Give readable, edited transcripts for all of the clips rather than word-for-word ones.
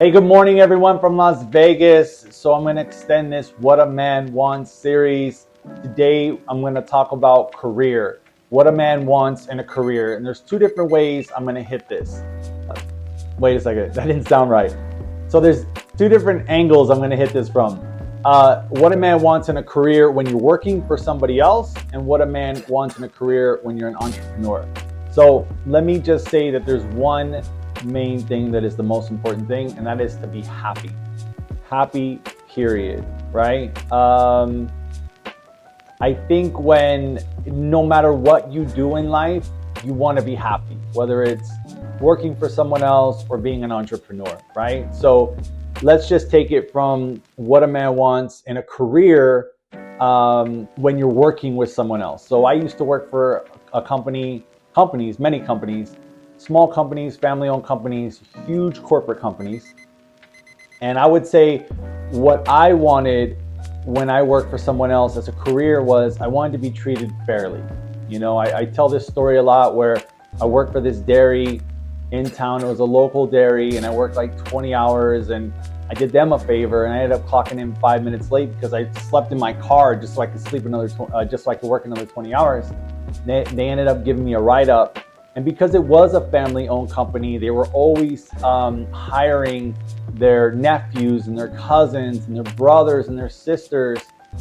Hey, good morning, everyone from Las Vegas. So I'm going to extend this What a Man Wants series. Today, I'm going to talk about career. What a man wants in a career. And there's two different ways I'm going to hit this. Wait a second. That didn't sound right. So there's two different angles I'm going to hit this from. What a man wants in a career when you're working for somebody else, and what a man wants in a career when you're an entrepreneur. So let me just say that there's one main thing that is the most important thing, and that is to be happy. Happy, period, right? I think no matter what you do in life, you want to be happy, whether it's working for someone else or being an entrepreneur, right? So let's just take it from what a man wants in a career when you're working with someone else. So I used to work for many companies, small companies, family-owned companies, huge corporate companies. And I would say what I wanted when I worked for someone else as a career was I wanted to be treated fairly. You know, I tell this story a lot where I worked for this dairy in town. It was a local dairy, and I worked like 20 hours, and I did them a favor, and I ended up clocking in 5 minutes late because I slept in my car just so I could sleep just so I could work another 20 hours. They ended up giving me a write-up. And because it was a family-owned company, they were always hiring their nephews and their cousins and their brothers and their sisters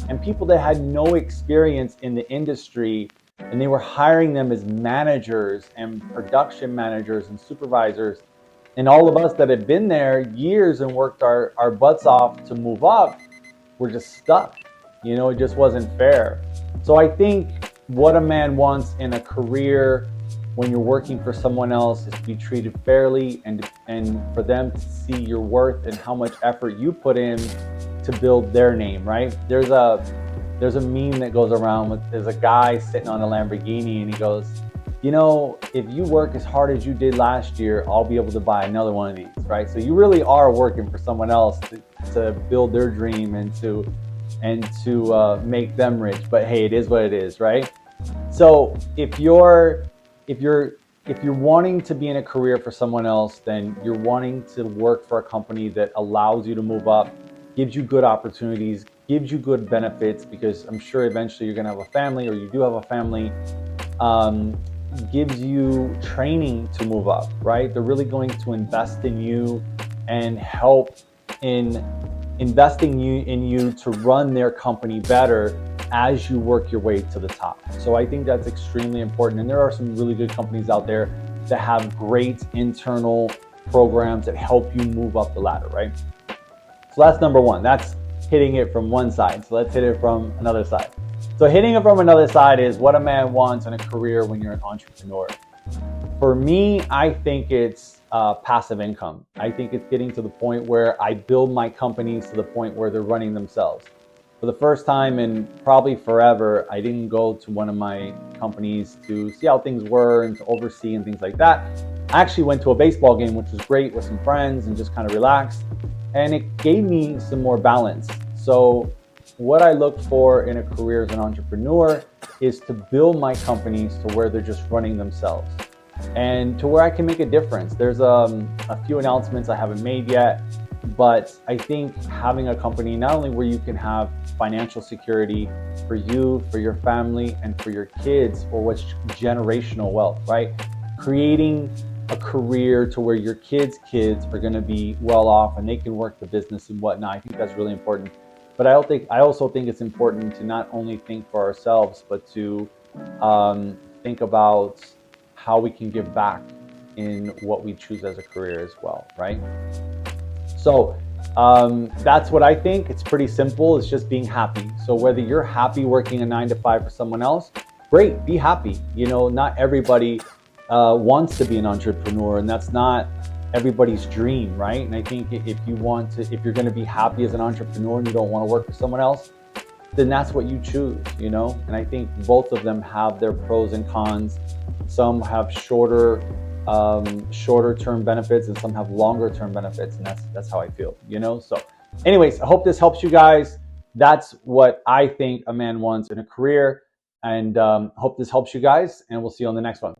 and people that had no experience in the industry. And they were hiring them as managers and production managers and supervisors. And all of us that had been there years and worked our butts off to move up were just stuck. You know, it just wasn't fair. So I think what a man wants in a career when you're working for someone else is to be treated fairly and for them to see your worth and how much effort you put in to build their name, right? There's a meme that goes around there's a guy sitting on a Lamborghini, and he goes, you know, if you work as hard as you did last year, I'll be able to buy another one of these, right? So you really are working for someone else to build their dream and to make them rich. But hey, it is what it is, right? So if you're wanting to be in a career for someone else, then you're wanting to work for a company that allows you to move up, gives you good opportunities, gives you good benefits, because I'm sure eventually you're going to have a family, or you do have a family, gives you training to move up, right? They're really going to invest in you and help in investing in you to run their company better as you work your way to the top. So I think that's extremely important. And there are some really good companies out there that have great internal programs that help you move up the ladder, right? So that's number one. That's hitting it from one side. So let's hit it from another side. So hitting it from another side is what a man wants in a career when you're an entrepreneur. For me, I think it's passive income. I think it's getting to the point where I build my companies to the point where they're running themselves. For the first time in probably forever, I didn't go to one of my companies to see how things were and to oversee and things like that. I actually went to a baseball game, which was great, with some friends and just kind of relaxed. And it gave me some more balance. So what I look for in a career as an entrepreneur is to build my companies to where they're just running themselves and to where I can make a difference. There's a few announcements I haven't made yet, but I think having a company not only where you can have financial security for you, for your family, and for your kids, or what's generational wealth, right? Creating a career to where your kids' are going to be well off and they can work the business and whatnot. I think that's really important. But I also think it's important to not only think for ourselves, but to think about how we can give back in what we choose as a career as well, right? So that's what I think. It's pretty simple. It's just being happy. So whether you're happy working a 9-to-5 for someone else, great, be happy. You know, not everybody wants to be an entrepreneur, and that's not everybody's dream, right? And I think if you're going to be happy as an entrepreneur and you don't want to work for someone else, then that's what you choose, you know? And I think both of them have their pros and cons. Some have shorter term benefits, and some have longer term benefits, and that's how I feel, you know? So anyways, I hope this helps you guys. That's what I think a man wants in a career, and hope this helps you guys, and we'll see you on the next one.